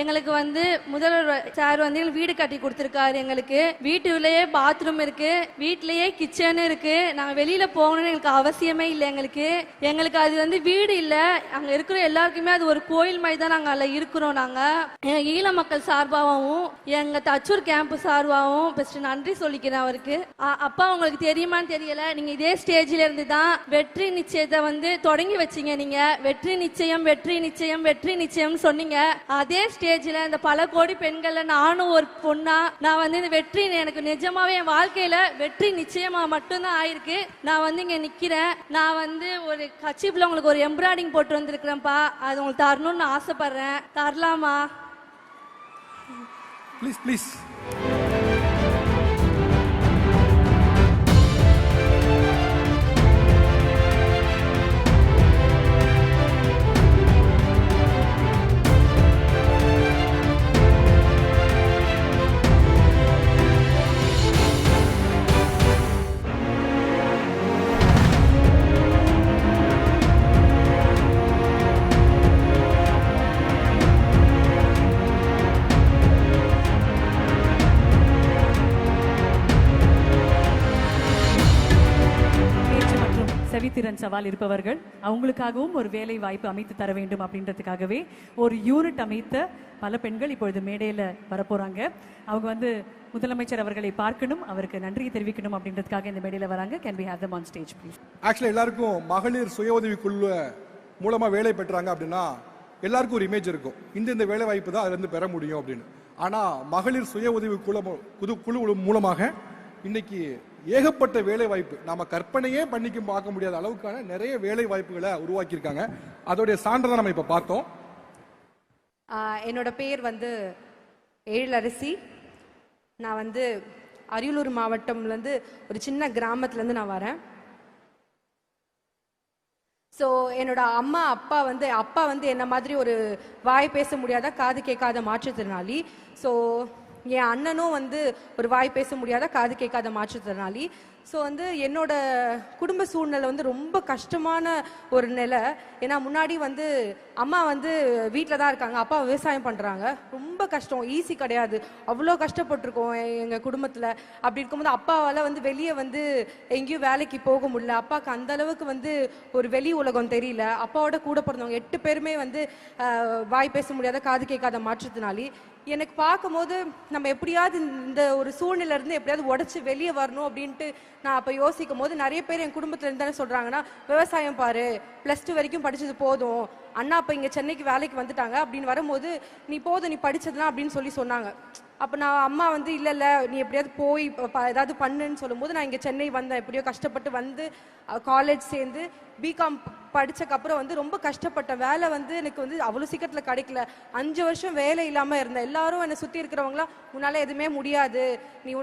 எங்களுக்கு வந்து முதல்வர் சார் வந்து வீடு கட்டி கொடுத்துருக்காரு. எங்களுக்கு வீட்டுலயே பாத்ரூம் இருக்கு, வீட்லயே கிச்சன் இருக்கு. நாங்க வெளியில போகணும்னு எங்களுக்கு அவசியமே இல்லை. எங்களுக்கு அது வந்து வீடு இல்ல, அங்க இருக்கிற எல்லாருக்குமே அது ஒரு கோயில் மாதிரி தான் நாங்க அதுல இருக்கிறோம். நாங்க ஈழ மக்கள் சார்பாகவும் எங்க தச்சூர் கேம்ப் சார்பாகவும் பெஸ்ட் நன்றி சொல்லிக்கிறேன் அவருக்கு. அப்பா உங்களுக்கு தெரியுமான்னு தெரியல, நீங்க இதே ஸ்டேஜ்ல இருந்து தான் வெற்றி நிச்சயத்தை வந்து தொடங்கி வச்சீங்க. நீங்க வெற்றி நிச்சயம் வெற்றி நிச்சயம் வெற்றி நிச்சயம் சொன்னீங்க. அதே ஸ்டேஜ்ல இந்த பல கோடி பெண்கள்ல நானும் ஒரு பொண்ணா நான் வந்து இந்த வெற்றி எனக்கு நிஜமாவே என் வாழ்க்கையில வெற்றி நிச்சயமா மட்டும்தான் ஆயிருக்கு. நான் வந்து இங்க நிக்கிறேன். நான் வந்து ஒரு கட்சிப்புல உங்களுக்கு ஒரு எம்ப்ராய்டிங் போட்டு வந்திருக்கிறேன்ப்பா, அது உங்களுக்கு தரணும்னு ஆசைப்படுறேன். தரலாமா? Please please. செவித்திறன் சவால் இருப்பவர்கள் அவங்களுக்காகவும் ஒரு வேலை வாய்ப்பு அமைத்து தர வேண்டும் அப்படின்றதுக்காகவே ஒரு யூனிட் அமைத்த பல பெண்கள் இப்பொழுது மேடையில் வரப்போறாங்க. அவங்க வந்து முதலமைச்சர் அவர்களை பார்க்கணும், அவருக்கு நன்றியை தெரிவிக்கணும் அப்படின்றதுக்காக இந்த மேடையில் வராங்க. Can we have them on stage please? Actually எல்லாருக்கும் மகளிர் சுய உதவி குழு மூலமா வேலை பெற்றாங்க அப்படின்னா எல்லாருக்கும் ஒரு இமேஜ் இருக்கும், இந்த வேலை வாய்ப்பு தான் அதுல இருந்து பெற முடியும் அப்படின்னு. ஆனா மகளிர் சுய உதவி குழு மூலமாக இன்னைக்கு ஏகப்பட்ட வேலை வாய்ப்பு, நாம கற்பனையே பண்ணிக்க பார்க்க முடியாத அளவுக்கான நிறைய வேலை வாய்ப்புகளை உருவாக்கியிருக்காங்க. அதோடைய சான்றை நம்ம இப்ப பார்த்தோம். என்னோட பேர் வந்து எழிலரசி. நான் வந்து அரியலூர் மாவட்டம்லேருந்து ஒரு சின்ன கிராமத்துலேருந்து நான் வரேன். ஸோ என்னோட அப்பா வந்து என்ன மாதிரி ஒரு வாய் பேச முடியாத காது கேட்காத மாற்றுத்திறனாளி. ஸோ என் அண்ணனும் வந்து ஒரு வாய் பேச முடியாத காது கேட்காத மாற்றுத்திறனாளி. ஸோ வந்து என்னோட குடும்ப சூழ்நிலை வந்து ரொம்ப கஷ்டமான ஒரு நிலை. ஏன்னா முன்னாடி வந்து அம்மா வந்து வீட்டில் தான் இருக்காங்க, அப்பா விவசாயம் பண்ணுறாங்க. ரொம்ப கஷ்டம், ஈஸி கிடையாது, அவ்வளோ கஷ்டப்பட்டிருக்கோம் எங்கள் குடும்பத்தில். அப்படி இருக்கும்போது அப்பாவால் வந்து வெளியே வந்து எங்கேயும் வேலைக்கு போக முடியல. அப்பாவுக்கு அந்த அளவுக்கு வந்து ஒரு வெளி உலகம் தெரியல. அப்பாவோட கூட பிறந்தவங்க 8 பேருமே வந்து வாய் பேச முடியாத காது கேட்காத மாற்றுத்திறனாளி. எனக்கு பார்க்கும்போது நம்ம எப்படியாவது இந்த ஒரு சூழ்நிலை இருந்து எப்படியாவது உடச்சி வெளியே வரணும் அப்படின்ட்டு நான் அப்போ யோசிக்கும் போது நிறைய பேர் என் குடும்பத்துல இருந்து தானே சொல்றாங்கன்னா, விவசாயம் பாரு, +2 வரைக்கும் படிச்சது போதும், அண்ணா அப்போ இங்கே சென்னைக்கு வேலைக்கு வந்துட்டாங்க அப்படின்னு வரும்போது நீ போதும் நீ படிச்சதுலாம் அப்படின்னு சொன்னாங்க. அப்போ நான் அம்மா வந்து இல்லை நீ எப்படியாவது போய் ஏதாவது பண்ணுன்னு சொல்லும்போது நான் இங்கே சென்னை வந்தேன். எப்படியோ கஷ்டப்பட்டு வந்து காலேஜ் சேர்ந்து பிகாம் படித்தக்கப்புறம் வந்து ரொம்ப கஷ்டப்பட்டேன். வேலை வந்து எனக்கு வந்து அவ்வளோ சீக்கிரத்தில் கிடைக்கல. 5 வருஷம் வேலை இல்லாமல் இருந்தேன். எல்லாரும் என்னை சுற்றி இருக்கிறவங்களாம் உன்னால் எதுவுமே முடியாது, நீ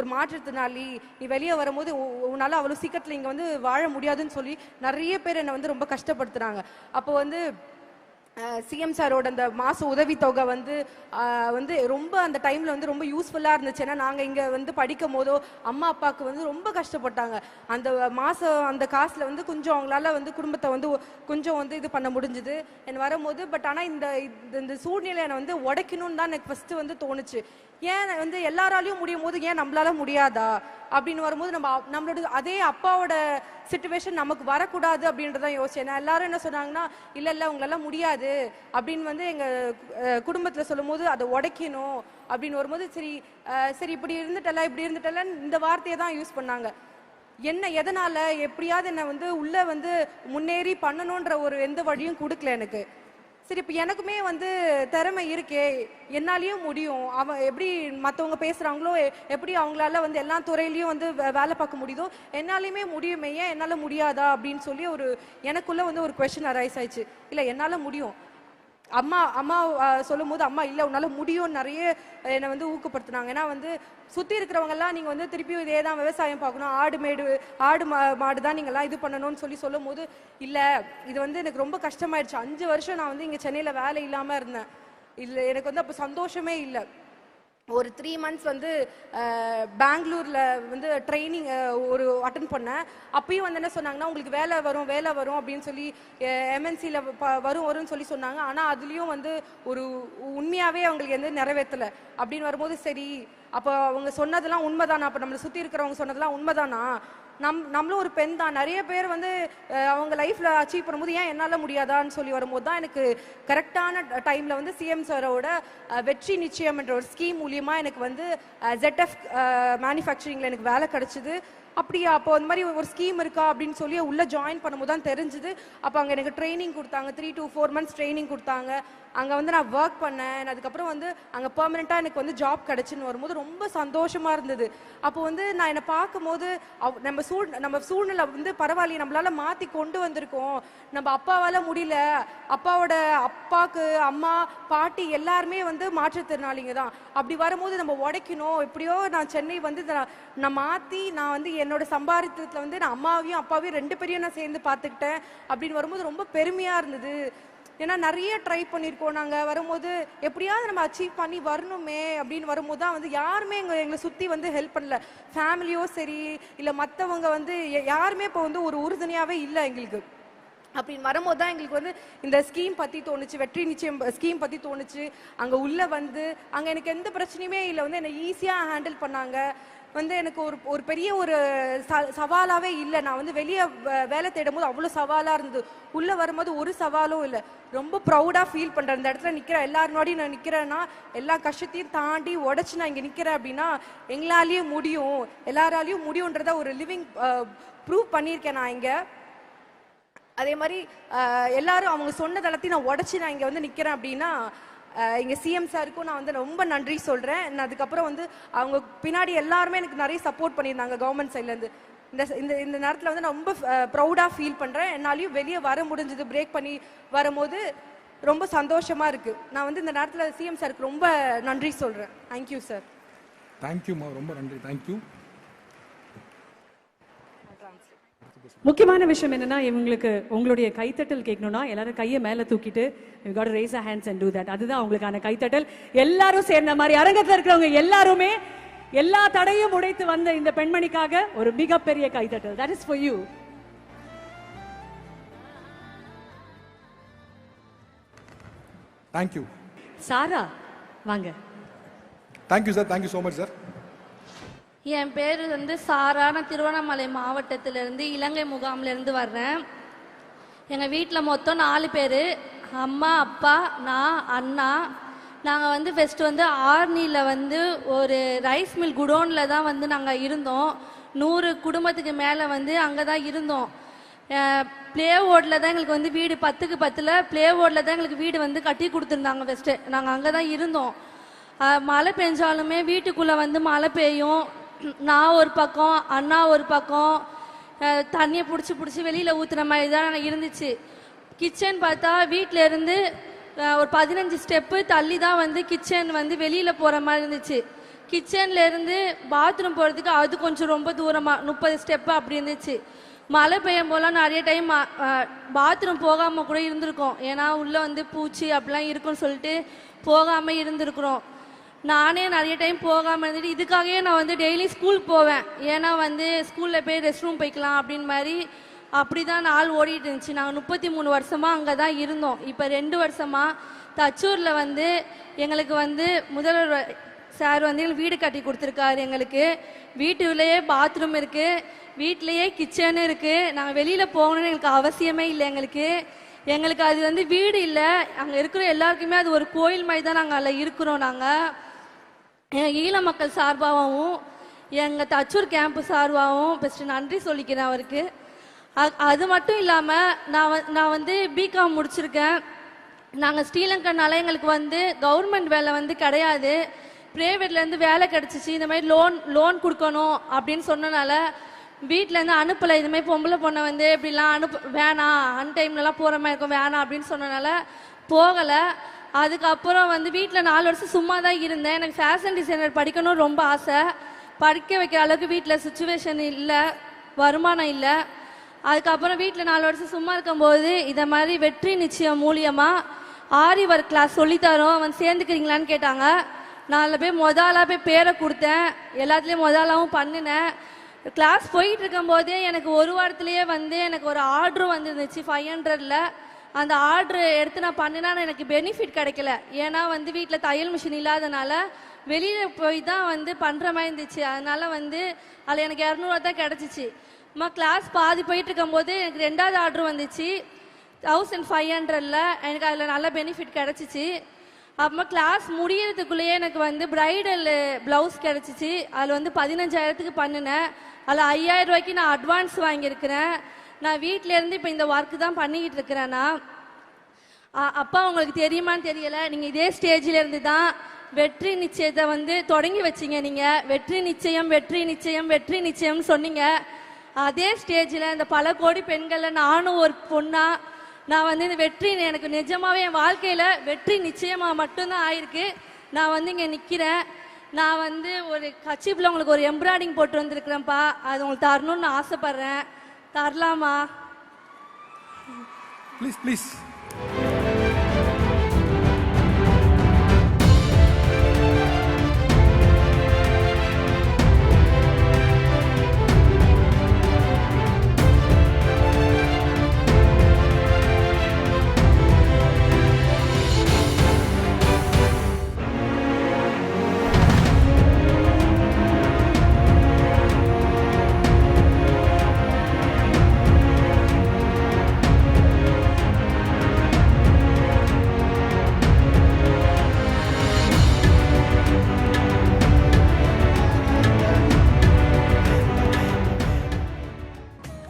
ஒரு மாற்றுத்திறனாளி, நீ வெளியே வரும்போது உன்னால் அவ்வளோ சீக்கிரத்தில் இங்கே வந்து வாழ முடியாதுன்னு சொல்லி நிறைய பேர் என்னை வந்து ரொம்ப கஷ்டப்படுத்துகிறாங்க. அப்போ வந்து சிஎம் சாரோட அந்த மாச உதவித்தொகை வந்து ரொம்ப அந்த டைம்ல வந்து ரொம்ப யூஸ்ஃபுல்லா இருந்துச்சு. ஏன்னா நாங்க இங்க வந்து படிக்கும் போதோ அம்மா அப்பாவுக்கு வந்து ரொம்ப கஷ்டப்பட்டாங்க. அந்த மாசம் அந்த காசுல வந்து கொஞ்சம் அவங்களால வந்து குடும்பத்தை வந்து கொஞ்சம் வந்து இது பண்ண முடிஞ்சுது என்ன வரும்போது. பட் ஆனா இந்த சூழ்நிலை வந்து உடைக்கணும்னு தான் எனக்கு ஃபர்ஸ்ட் வந்து தோணுச்சு. ஏன் வந்து எல்லாராலையும் முடியும் போது ஏன் நம்மளால முடியாதா அப்படின்னு வரும்போது நம்மளோட அதே அப்பாவோட சிச்சுவேஷன் நமக்கு வரக்கூடாது அப்படின்றதான் யோசிச்சேன். எல்லாரும் என்ன சொன்னாங்கன்னா, இல்லை உங்களால முடியாது அப்படின்னு வந்து எங்க குடும்பத்துல சொல்லும் போது அதை உடைக்கணும் அப்படின்னு வரும்போது சரி இப்படி இருந்துட்டல இந்த வார்த்தையை தான் யூஸ் பண்ணாங்க. என்ன எதனால எப்படியாவது என்ன வந்து உள்ள வந்து முன்னேறி பண்ணணுன்ற ஒரு எந்த வழியும் கொடுக்கல எனக்கு. சரி இப்போ எனக்குமே வந்து திறமை இருக்கே, என்னாலையும் முடியும், அவன் எப்படி மற்றவங்க பேசுகிறாங்களோ எப்படி அவங்களால வந்து எல்லா துறையிலையும் வந்து வேலை பார்க்க முடியுதோ என்னாலையுமே முடியுமே, ஏன் என்னால் முடியாதா அப்படின்னு சொல்லி எனக்குள்ள வந்து ஒரு கொஸ்டின் அரைஸ் ஆயிடுச்சு. இல்லை என்னால் முடியும். அம்மா சொல்லும் போது அம்மா இல்லை உன்னால முடியும் நிறைய என்னை வந்து ஊக்கப்படுத்தினாங்க. ஏன்னா வந்து சுற்றி இருக்கிறவங்கெல்லாம் நீங்கள் வந்து திருப்பியும் இதே தான் விவசாயம் பார்க்கணும், ஆடு மாடு தான் நீங்கள்லாம் இது பண்ணணும்னு சொல்லும் போது இல்லை இது வந்து எனக்கு ரொம்ப கஷ்டமாயிடுச்சு. 5 வருஷம் நான் வந்து இங்கே சென்னையில் வேலை இல்லாமல் இருந்தேன். இல்லை எனக்கு வந்து அப்போ சந்தோஷமே இல்லை. ஒரு 3 months வந்து பெங்களூர்ல வந்து ட்ரைனிங் ஒரு அட்டன் பண்ணேன். அப்பயும் வந்து என்ன சொன்னாங்கன்னா, உங்களுக்கு வேலை வரும் அப்படின்னு சொல்லி எம்என்சியில் வரும்னு சொல்லி சொன்னாங்க. ஆனால் அதுலேயும் வந்து ஒரு உண்மையாகவே அவங்களுக்கு எந்த நிறைவேற்றலை. அப்படின்னு வரும்போது சரி, அப்போ அவங்க சொன்னதெல்லாம் உண்மைதானா, அப்போ நம்மளை சுற்றி இருக்கிறவங்க சொன்னதெல்லாம் உண்மைதானா, நம்மளும் ஒரு பெண் தான், நிறைய பேர் வந்து அவங்க லைஃப்ல அச்சீவ் பண்ணும்போது ஏன் என்னால் முடியாதான்னு சொல்லி வரும்போது தான் எனக்கு கரெக்டான டைம்ல வந்து சிஎம் சாரோட வெற்றி நிச்சயம் என்ற ஒரு ஸ்கீம் மூலியமா எனக்கு வந்து ZF மேனுஃபேக்சரிங்ல எனக்கு வேலை கிடைச்சிது. அப்படியா, அப்போ அந்த மாதிரி ஒரு ஸ்கீம் இருக்கா அப்படின்னு சொல்லி உள்ள ஜாயின் பண்ணும்போது தான் தெரிஞ்சுது. அப்போ அங்கே எனக்கு ட்ரைனிங் கொடுத்தாங்க, 3 to 4 months ட்ரைனிங் கொடுத்தாங்க. அங்கே வந்து நான் ஒர்க் பண்ணேன். அதுக்கப்புறம் வந்து அங்கே பெர்மனெண்ட்டாக எனக்கு வந்து ஜாப் கிடச்சின்னு வரும்போது ரொம்ப சந்தோஷமாக இருந்தது. அப்போ வந்து நான் என்னை பார்க்கும்போது நம்ம சூழ்நிலை வந்து பரவாயில்லையே, நம்மளால மாற்றி கொண்டு வந்திருக்கோம். நம்ம அப்பாவால் முடியல, அப்பாவோட அப்பாவுக்கு அம்மா பாட்டி எல்லாருமே வந்து மாற்றுத்திறனாளிங்க தான். அப்படி வரும்போது நம்ம உடைக்கணும். எப்படியோ நான் சென்னை வந்து நான் மாற்றி நான் வந்து என்னோட சம்பாதித்தத்தில் வந்து நான் அம்மாவையும் அப்பாவையும் 2 பேரையும் நான் சேர்ந்து பார்த்துக்கிட்டேன். அப்படின்னு வரும்போது ரொம்ப பெருமையாக இருந்தது. ஏன்னா நிறைய ட்ரை பண்ணியிருக்கோம். நாங்கள் வரும்போது எப்படியாவது நம்ம அச்சீவ் பண்ணி வரணுமே அப்படின்னு வரும்போது தான் வந்து யாருமே எங்களை சுற்றி வந்து ஹெல்ப் பண்ணல. ஃபேமிலியோ சரி இல்லை மற்றவங்க வந்து யாருமே இப்போ வந்து ஒரு உறுதுணையாகவே இல்லை எங்களுக்கு. அப்படின்னு வரும்போது தான் எங்களுக்கு வந்து இந்த ஸ்கீம் பற்றி தோணுச்சு, வெற்றி நிச்சயம் ஸ்கீம் பற்றி தோணுச்சு. அங்கே உள்ளே வந்து அங்கே எனக்கு எந்த பிரச்சனையுமே இல்லை, வந்து என்னை ஈஸியாக ஹேண்டில் பண்ணாங்க. வந்து எனக்கு ஒரு பெரிய ஒரு சவாலாகவே இல்லை. நான் வந்து வெளியே வேலை தேடும் போது அவ்வளோ சவாலாக இருந்தது. உள்ளே வரும்போது ஒரு சவாலும் இல்லை. ரொம்ப ப்ரௌடாக ஃபீல் பண்ணுறேன். இந்த இடத்துல நிற்கிறேன், எல்லாருனோடையும் நான் நிற்கிறேன்னா எல்லா கஷ்டத்தையும் தாண்டி உடச்சி நான் இங்கே நிற்கிறேன் அப்படின்னா எங்களாலேயும் முடியும், எல்லாராலையும் முடியுன்றத ஒரு லிவிங் ப்ரூவ் பண்ணியிருக்கேன் நான் இங்கே. அதே மாதிரி எல்லாரும் அவங்க சொன்னது எல்லாத்தையும் நான் உடச்சி நான் இங்கே வந்து நிற்கிறேன் அப்படின்னா இங்கே சிஎம் சாருக்கும் நான் வந்து ரொம்ப நன்றி சொல்கிறேன். அதுக்கப்புறம் வந்து அவங்க பின்னாடி எல்லாருமே எனக்கு நிறைய சப்போர்ட் பண்ணியிருந்தாங்க கவர்மெண்ட் சைட்லேருந்து. இந்த நேரத்தில் வந்து நான் ரொம்ப ப்ரௌடாக ஃபீல் பண்ணுறேன். என்னாலையும் வெளியே வர முடிஞ்சது, பிரேக் பண்ணி வரும்போது ரொம்ப சந்தோஷமாக இருக்குது. நான் வந்து இந்த நேரத்தில் சிஎம் சாருக்கு ரொம்ப நன்றி சொல்கிறேன். Thank you sir. தேங்க்யூம்மா, ரொம்ப நன்றி. தேங்க்யூ. முக்கியமான விஷயம் என்னன்னா, இவங்களுக்கு உங்களுடைய கைத்தட்டல் கேட்கணும்னா எல்லாரும் கையை மேல தூக்கிட்டு you got to raise your hands and do that. அதுதான் உங்களுக்கான கைத்தட்டல். எல்லாரும் சேர்ந்த மாதிரி அரங்கத்தில் இருக்கிறவங்க எல்லாருமே எல்லா தடையும் உடைத்து வந்த இந்த பெண்மணிக்காக ஒரு மிகப்பெரிய கைத்தட்டல். that is for you. Thank you. Sara வாங்க. Thank you sir. Thank you so much sir. என் பேர் வந்து சாரா. நான் திருவண்ணாமலை மாவட்டத்திலேருந்து இலங்கை முகாம்லேருந்து வர்றேன். எங்கள் வீட்டில் மொத்தம் 4 பேர், அம்மா அப்பா நான் அண்ணா. நாங்கள் வந்து ஃபஸ்ட்டு வந்து ஆர்னியில் வந்து ஒரு ரைஸ் மில் குடோனில் தான் வந்து நாங்கள் இருந்தோம். 100 குடும்பத்துக்கு மேலே வந்து அங்கே தான் இருந்தோம். ப்ளே ஓர்டில் தான் எங்களுக்கு வந்து வீடு 10க்கு 10ல் ப்ளே ஓர்டில் தான் எங்களுக்கு வீடு வந்து கட்டி கொடுத்துருந்தாங்க. ஃபஸ்ட்டு நாங்கள் அங்கே தான் இருந்தோம். மழை பெஞ்சாலுமே வீட்டுக்குள்ளே வந்து மழை பெய்யும். நான் ஒரு பக்கம் அண்ணா ஒரு பக்கம் தண்ணியை பிடிச்சி வெளியில் ஊற்றுற மாதிரி தான் இருந்துச்சு. கிச்சன் பார்த்தா வீட்டில் இருந்து ஒரு 15 ஸ்டெப்பு தள்ளி தான் வந்து கிச்சன் வந்து வெளியில் போகிற மாதிரி இருந்துச்சு. கிச்சன்லேருந்து பாத்ரூம் போகிறதுக்கு அது கொஞ்சம் ரொம்ப தூரமாக 30 ஸ்டெப்பு அப்படி இருந்துச்சு. மழை பெய்யும் போலாம் நிறைய டைம் பாத்ரூம் போகாமல் கூட இருந்திருக்கோம். ஏன்னா உள்ளே வந்து பூச்சி அப்படிலாம் இருக்குன்னு சொல்லிட்டு போகாமல் இருந்திருக்கிறோம். நானே நிறைய டைம் போகாமல் இருந்துட்டு இதுக்காகவே நான் வந்து டெய்லி ஸ்கூல் போவேன். ஏன்னா வந்து ஸ்கூலில் போய் ரெஸ்ட் ரூம் போய்க்கலாம் அப்படின்னு மாதிரி அப்படி தான் நாள் ஓடிட்டு இருந்துச்சு. நாங்கள் 33 வருஷமாக அங்கே தான் இருந்தோம். இப்போ 2 வருஷமாக தச்சூரில் வந்து எங்களுக்கு வந்து முதல்வர் சார் வந்து எங்களுக்கு வீடு கட்டி கொடுத்துருக்காரு. எங்களுக்கு வீட்டுலேயே பாத்ரூம் இருக்குது, வீட்டிலையே கிச்சனு இருக்குது. நாங்கள் வெளியில் போகணுன்னு எங்களுக்கு அவசியமே இல்லை. எங்களுக்கு அது வந்து வீடு இல்லை. அங்கே இருக்கிற எல்லாருக்குமே அது ஒரு கோயில் மாதிரி தான் நாங்கள் அதில் இருக்கிறோம். நாங்கள் எங்கள் ஈழ மக்கள் சார்பாகவும் எங்கள் தச்சூர் கேம்பு சார்பாகவும் ஃபஸ்ட்டு நன்றி சொல்லிக்கிறேன் அவருக்கு. அது மட்டும் இல்லாமல் நான் வந்து பிகாம் முடிச்சிருக்கேன். நாங்கள் ஸ்ரீலங்கனால எங்களுக்கு வந்து கவர்மெண்ட் வேலை வந்து கிடையாது, ப்ரைவேட்லேருந்து வேலை கிடச்சிச்சு. இந்த மாதிரி லோன் கொடுக்கணும் அப்படின்னு சொன்னனால வீட்டிலேருந்து அனுப்பலை. இதுமாதிரி பொம்பளை பொண்ணை வந்து இப்படிலாம் வேணாம், அன்டைம்லலாம் போகிற மாதிரி இருக்கும், வேணாம் அப்படின்னு சொன்னனால போகலை. அதுக்கப்புறம் வந்து வீட்டில் 4 வருஷம் சும்மா தான் இருந்தேன். எனக்கு ஃபேஷன் டிசைனர் படிக்கணும்னு ரொம்ப ஆசை. படிக்க வைக்கிற அளவுக்கு வீட்டில் சுச்சுவேஷன் இல்லை, வருமானம் இல்லை. அதுக்கப்புறம் வீட்டில் 4 வருஷம் சும்மா இருக்கும்போது இதை மாதிரி வெற்றி நிச்சயம் மூலியமாக ஆரி ஒர்க் கிளாஸ் சொல்லித்தரோம், அவன் சேர்ந்துக்கிறீங்களான்னு கேட்டாங்க. நாலு பேர் முதலாக போய் பேரை கொடுத்தேன், எல்லாத்துலேயும் முதலாவும் பண்ணினேன். கிளாஸ் போயிட்டு இருக்கும் போதே எனக்கு ஒரு வாரத்திலேயே வந்து எனக்கு ஒரு ஆர்டரும் வந்துருந்துச்சு 500ல். அந்த ஆர்டர் எடுத்து நான் பண்ணினா எனக்கு பெனிஃபிட் கிடைக்கல. ஏன்னா வந்து வீட்டில் தையல் மிஷின் இல்லாதனால வெளியில் போய் தான் வந்து பண்ணுற மாதிரி இருந்துச்சு. அதனால வந்து அதில் எனக்கு 200 தான் கிடச்சிச்சு. அம்மா கிளாஸ் பாதி போயிட்டு இருக்கும்போது எனக்கு 2வது ஆர்டர் வந்துச்சு 1500ல். எனக்கு அதில் நல்ல பெனிஃபிட் கிடச்சிச்சு. அப்புறமா கிளாஸ் முடியறதுக்குள்ளேயே எனக்கு வந்து பிரைடல் ப்ளவுஸ் கிடச்சிச்சு. அதில் வந்து 15,000க்கு பண்ணினேன். அதில் 5,000 ரூபாய்க்கு நான் அட்வான்ஸ் வாங்கியிருக்கிறேன். நான் வீட்டிலேருந்து இப்போ இந்த ஒர்க்கு தான் பண்ணிக்கிட்டு இருக்கிறேன்னா. அப்பா உங்களுக்கு தெரியுமான்னு தெரியல, நீங்கள் இதே ஸ்டேஜில் இருந்து தான் வெற்றி நிச்சயத்தை வந்து தொடங்கி வச்சிங்க. நீங்கள் வெற்றி நிச்சயம் வெற்றி நிச்சயம் வெற்றி நிச்சயம்னு சொன்னீங்க. அதே ஸ்டேஜில் இந்த பல கோடி பெண்களில் நானும் ஒரு பொண்ணா நான் வந்து இந்த வெற்றி எனக்கு நிஜமாவே என் வாழ்க்கையில் வெற்றி நிச்சயமாக மட்டும்தான் ஆயிருக்கு. நான் வந்து இங்கே நிற்கிறேன். நான் வந்து ஒரு கச்சிப்பில் உங்களுக்கு ஒரு எம்ப்ராய்டிங் போட்டு வந்திருக்கிறேன்ப்பா, அது உங்களுக்கு தரணும்னு நான் ஆசைப்பட்றேன். தரலாமா? Please please.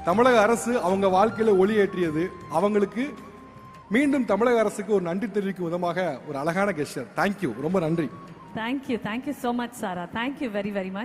தமிழக அரசு அவங்க வாழ்க்கையில ஒளி ஏற்றியது. அவங்களுக்கு மீண்டும் தமிழக அரசுக்கு ஒரு நன்றி தெரிவிக்கும் விதமாக ஒரு அழகான கெஸ்டர். தேங்க்யூ, ரொம்ப நன்றி. Thank you so much Sara. Thank you very very much.